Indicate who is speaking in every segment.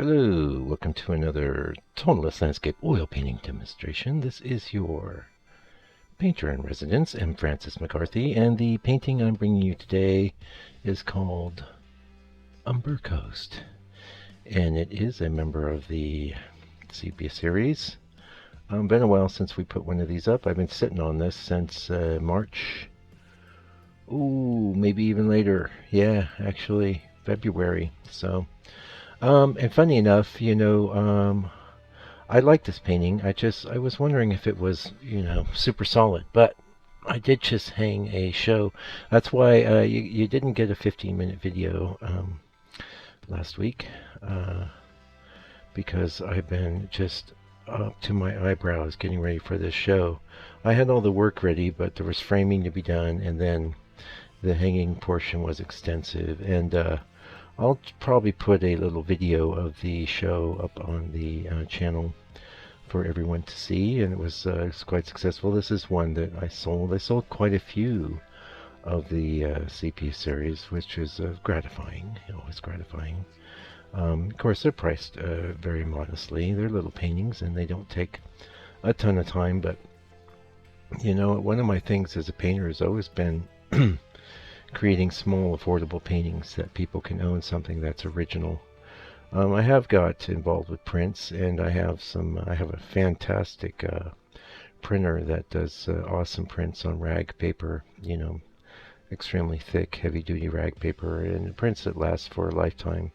Speaker 1: Hello, welcome to another tonalist landscape oil painting demonstration. This is your painter in residence, M. Francis McCarthy, and the painting I'm bringing you today is called Umber Coast, and it is a member of the Sepia Series. Been a while since we put one of these up. I've been sitting on this since March. Ooh, maybe even later. Yeah, actually February. So, and funny enough, I like this painting. I was wondering if it was, super solid, but I did just hang a show. That's why you didn't get a 15-minute video last week, because I've been just up to my eyebrows getting ready for this show. I had all the work ready, but there was framing to be done, and then the hanging portion was extensive, and I'll probably put a little video of the show up on the channel for everyone to see, and it was quite successful. This is one that I sold. I sold quite a few of the Sepia series, which is gratifying, always gratifying. Of course, they're priced very modestly. They're little paintings, and they don't take a ton of time, but one of my things as a painter has always been creating small, affordable paintings that people can own, something that's original. I have got involved with prints, and I have a fantastic printer that does awesome prints on rag paper, extremely thick, heavy-duty rag paper, and prints that last for a lifetime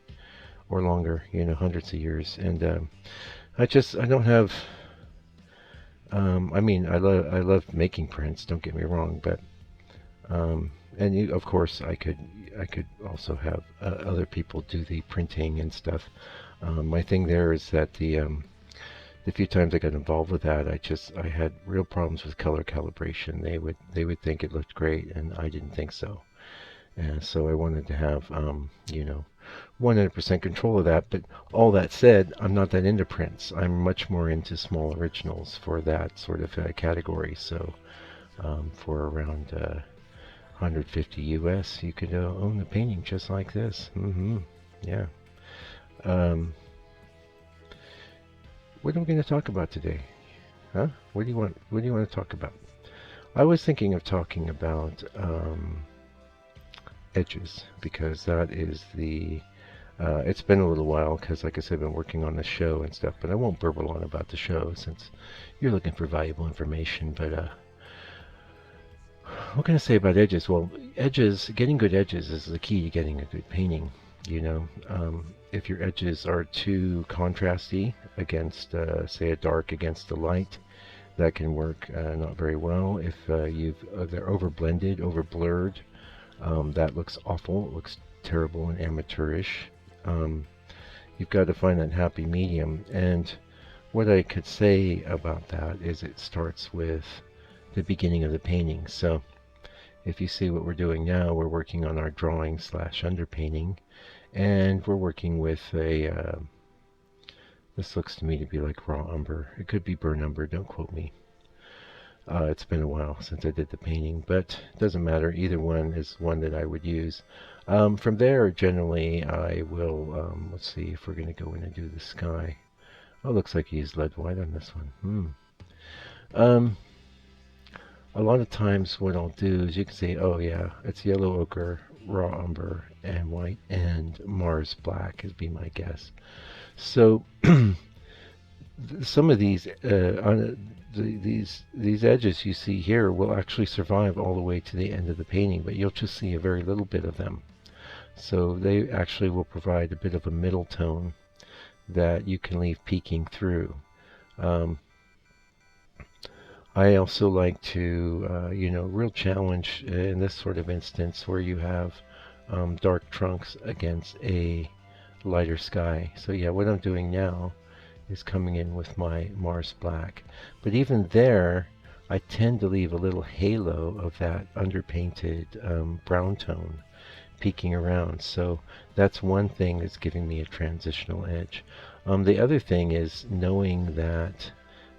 Speaker 1: or longer, hundreds of years. And I don't have. I love making prints. Don't get me wrong, but of course, I could also have other people do the printing and stuff. My thing there is that the few times I got involved with that, I had real problems with color calibration. They would think it looked great, and I didn't think so. And so I wanted to have 100% control of that. But all that said, I'm not that into prints. I'm much more into small originals for that sort of category. So for around 150 US, you could own a painting just like this. Yeah. What are we going to talk about today? Huh? What do you want to talk about? I was thinking of talking about edges, because that is the it's been a little while, because like I said, I've been working on the show and stuff, but I won't burble on about the show since you're looking for valuable information. But what can I say about edges? Well, getting good edges is the key to getting a good painting. If your edges are too contrasty against, say, a dark against the light, that can work not very well. If they're over blended, over blurred, that looks awful. It looks terrible and amateurish. You've got to find that happy medium. And what I could say about that is it starts with the beginning of the painting. So if you see what we're doing now, we're working on our drawing / underpainting, and we're working with a this looks to me to be like raw umber. It could be burnt umber, don't quote me. It's been a while since I did the painting, but it doesn't matter. Either one is one that I would use. From there, generally, I will, let's see if we're going to go in and do the sky. Oh, looks like he used lead white on this one. A lot of times what I'll do is you can say, oh yeah, it's yellow ochre, raw umber, and white, and Mars black would be my guess. So some of these these edges you see here will actually survive all the way to the end of the painting, but you'll just see a very little bit of them. So they actually will provide a bit of a middle tone that you can leave peeking through. I also like to, real challenge in this sort of instance where you have dark trunks against a lighter sky. So yeah, what I'm doing now is coming in with my Mars black. But even there, I tend to leave a little halo of that underpainted brown tone peeking around. So that's one thing that's giving me a transitional edge. The other thing is knowing that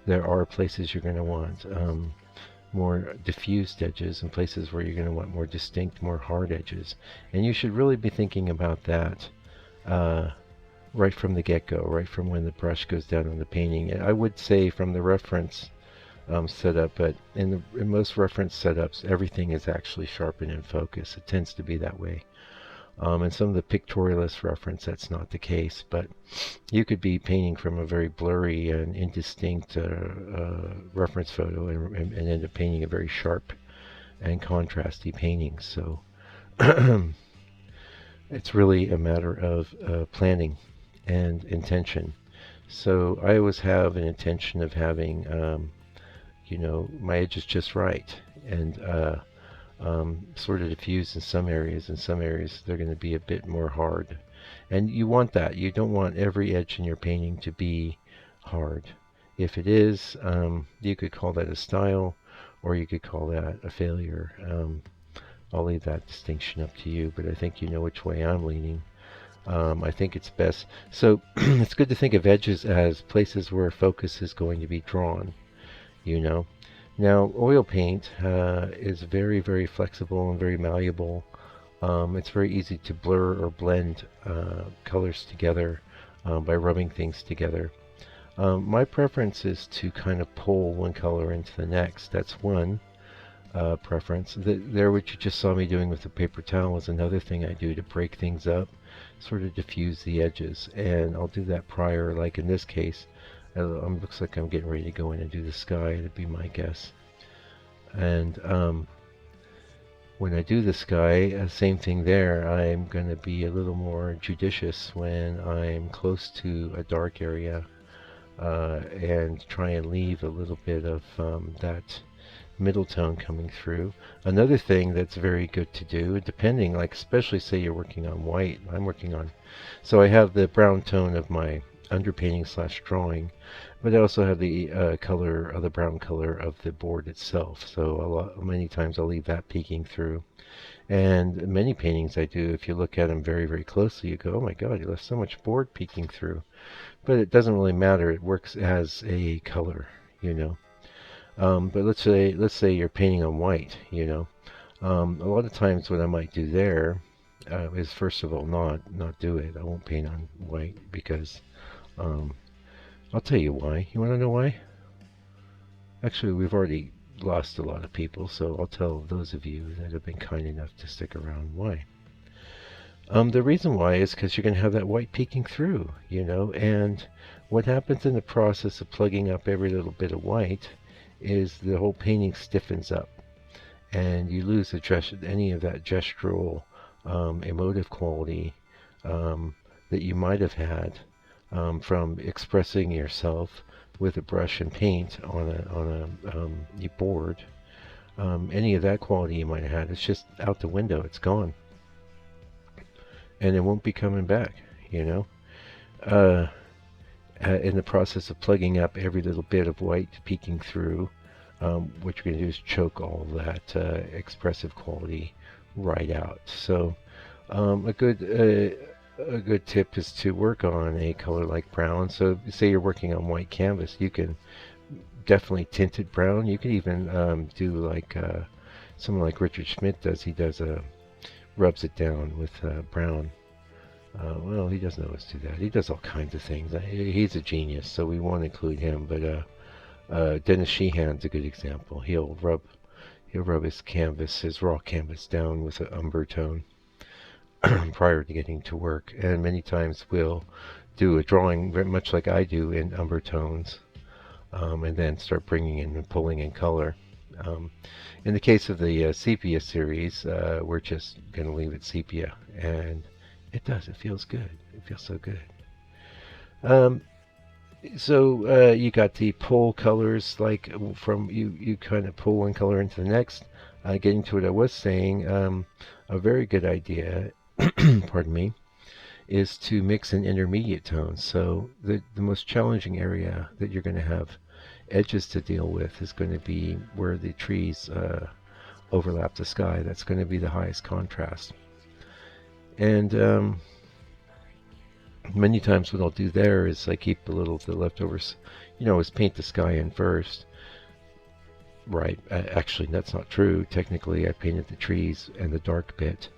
Speaker 1: there are places you're going to want more diffused edges and places where you're going to want more distinct, more hard edges. And you should really be thinking about that right from the get-go, right from when the brush goes down on the painting. And I would say from the reference setup, but in most reference setups, everything is actually sharpened in focus. It tends to be that way. In some of the pictorialist reference, that's not the case, but you could be painting from a very blurry and indistinct reference photo and end up painting a very sharp and contrasty painting. So it's really a matter of planning and intention. So I always have an intention of having, my edges just right, and sort of diffused in some areas. In some areas, they're going to be a bit more hard. And you want that. You don't want every edge in your painting to be hard. If it is, you could call that a style, or you could call that a failure. I'll leave that distinction up to you, but I think you know which way I'm leaning. I think it's best. So it's good to think of edges as places where focus is going to be drawn, Now, oil paint is very, very flexible and very malleable. It's very easy to blur or blend colors together by rubbing things together. My preference is to kind of pull one color into the next. That's one preference. There, what you just saw me doing with the paper towel is another thing I do to break things up, sort of diffuse the edges. And I'll do that prior, like in this case. Looks like I'm getting ready to go in and do the sky. That'd be my guess. And when I do the sky, same thing there. I'm going to be a little more judicious when I'm close to a dark area and try and leave a little bit of that middle tone coming through. Another thing that's very good to do, depending, like especially say you're working on white. So I have the brown tone of my underpainting / drawing, but I also have the color of the brown color of the board itself. So many times I'll leave that peeking through. And many paintings I do, if you look at them very, very closely, you go, oh my God, you left so much board peeking through. But it doesn't really matter. It works as a color, But let's say you're painting on white, A lot of times what I might do there is, first of all, not do it. I won't paint on white because I'll tell you why. You want to know why? Actually, we've already lost a lot of people, so I'll tell those of you that have been kind enough to stick around why. The reason why is because you're going to have that white peeking through, and what happens in the process of plugging up every little bit of white is the whole painting stiffens up, and you lose any of that gestural, emotive quality that you might have had from expressing yourself with a brush and paint on a board. Any of that quality you might have had, it's just out the window. It's gone, and it won't be coming back. In the process of plugging up every little bit of white peeking through, what you're going to do is choke all of that expressive quality right out. So a good tip is to work on a color like brown. So say you're working on white canvas, you can definitely tinted brown. You could even do like someone like Richard Schmidt does. He does rubs it down with brown. Well, he doesn't always do that. He does all kinds of things. He's a genius, so we won't include him. But Dennis Sheehan's a good example. He'll rub his raw canvas down with an umber tone prior to getting to work, and many times we'll do a drawing very much like I do in umber tones, and then start bringing in and pulling in color. In the case of the Sepia series, we're just going to leave it sepia, and it feels good. It feels so good. So you got the pull colors, like from you kind of pull one color into the next. Getting to what I was saying, a very good idea pardon me, is to mix in intermediate tones. So the most challenging area that you're going to have edges to deal with is going to be where the trees overlap the sky. That's going to be the highest contrast. And many times what I'll do there is I keep the leftovers, is paint the sky in first. Right, actually that's not true. Technically I painted the trees and the dark bit,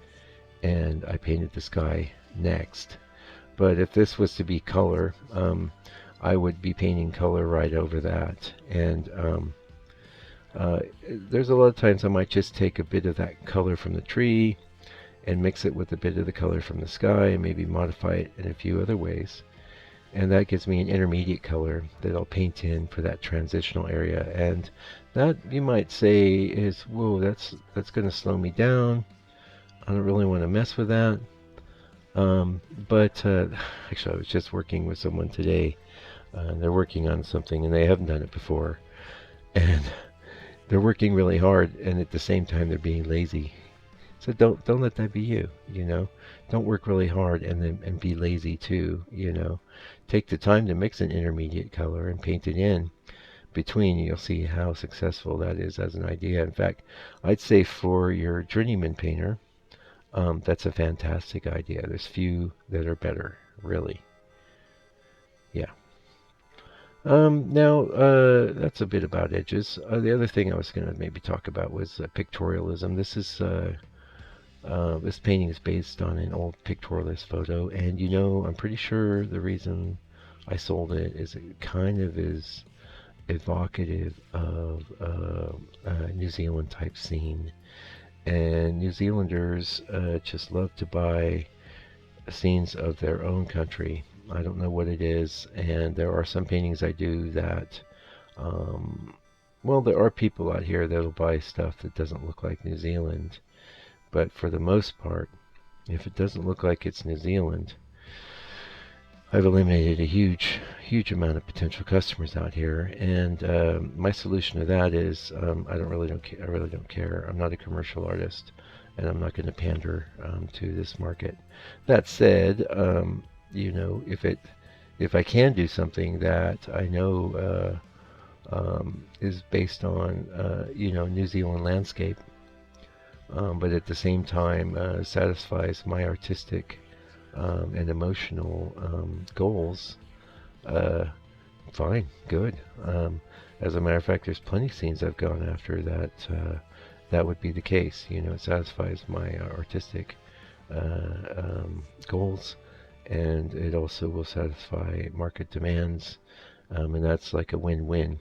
Speaker 1: and I painted the sky next. But if this was to be color, I would be painting color right over that. And there's a lot of times I might just take a bit of that color from the tree and mix it with a bit of the color from the sky and maybe modify it in a few other ways. And that gives me an intermediate color that I'll paint in for that transitional area. And that, you might say, is, whoa, that's going to slow me down. I don't really want to mess with that. But actually, I was just working with someone today. They're working on something and they haven't done it before. And they're working really hard, and at the same time they're being lazy. So don't let that be you, you know. Don't work really hard and be lazy too, you know. Take the time to mix an intermediate color and paint it in between. You'll see how successful that is as an idea. In fact, I'd say for your journeyman painter, that's a fantastic idea. There's few that are better, really. Yeah. Now, that's a bit about edges. The other thing I was going to maybe talk about was pictorialism. This painting is based on an old pictorialist photo, and you know, I'm pretty sure the reason I sold it is it kind of is evocative of a New Zealand type scene. And New Zealanders just love to buy scenes of their own country. I don't know what it is, and there are some paintings I do that, well, there are people out here that'll buy stuff that doesn't look like New Zealand, but for the most part, if it doesn't look like it's New Zealand, I've eliminated a huge amount of potential customers out here, and my solution to that is I really don't care. I'm not a commercial artist, and I'm not going to pander to this market. That said, you know, if I can do something that I know is based on you know, New Zealand landscape, but at the same time satisfies my artistic and emotional goals, fine, good. As a matter of fact, there's plenty of scenes I've gone after that that would be the case. You know, it satisfies my artistic goals, and it also will satisfy market demands, and that's like a win-win.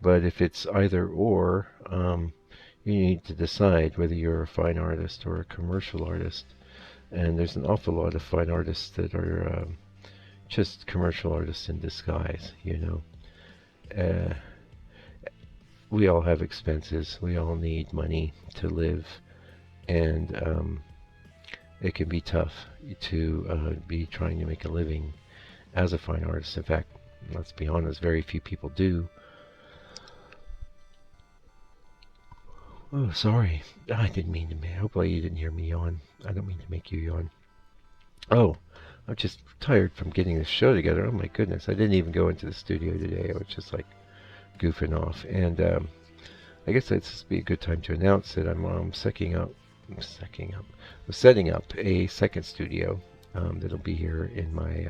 Speaker 1: But if it's either or, you need to decide whether you're a fine artist or a commercial artist. And there's an awful lot of fine artists that are just commercial artists in disguise, you know. We all have expenses. We all need money to live, and it can be tough to be trying to make a living as a fine artist. In fact, let's be honest, very few people do. Oh, sorry. I didn't mean to. Hopefully you didn't hear me yawn. I don't mean to make you yawn. Oh, I'm just tired from getting this show together. Oh my goodness, I didn't even go into the studio today. I was just like goofing off. And I guess this would be a good time to announce that I'm setting up a second studio that'll be here in my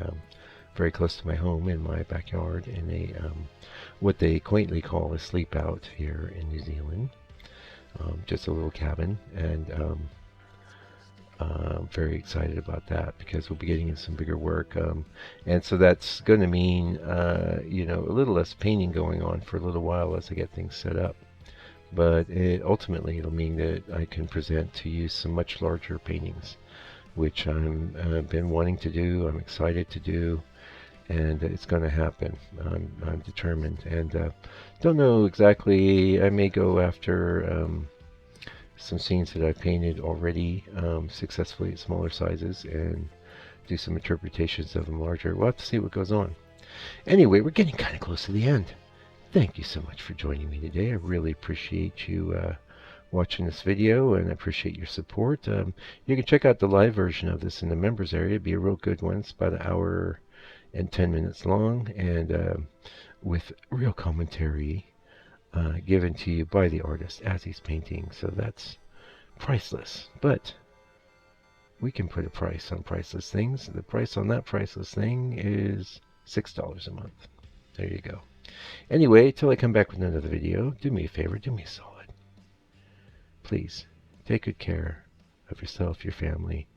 Speaker 1: very close to my home in my backyard in a what they quaintly call a sleep out here in New Zealand. Just a little cabin, and I'm very excited about that because we'll be getting into some bigger work, and so that's going to mean you know, a little less painting going on for a little while as I get things set up. But ultimately it'll mean that I can present to you some much larger paintings, which I've been wanting to do. I'm excited to do, and it's going to happen. I'm determined, and don't know exactly. I may go after some scenes that I've painted already successfully at smaller sizes and do some interpretations of them larger. We'll have to see what goes on. Anyway, we're getting kind of close to the end. Thank you so much for joining me today. I really appreciate you watching this video, and I appreciate your support. You can check out the live version of this in the members area. It'd be a real good one. It's about an hour and 10 minutes long, and with real commentary given to you by the artist as he's painting. So that's priceless. But we can put a price on priceless things. The price on that priceless thing is $6 a month. There you go. Anyway, till I come back with another video, do me a favor, do me a solid. Please, take good care of yourself, your family,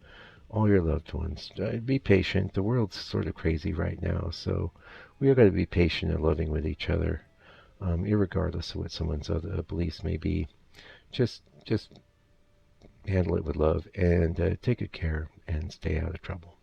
Speaker 1: all your loved ones. Be patient. The world's sort of crazy right now, so we all got to be patient and loving with each other, irregardless of what someone's other beliefs may be. Just handle it with love and take good care and stay out of trouble.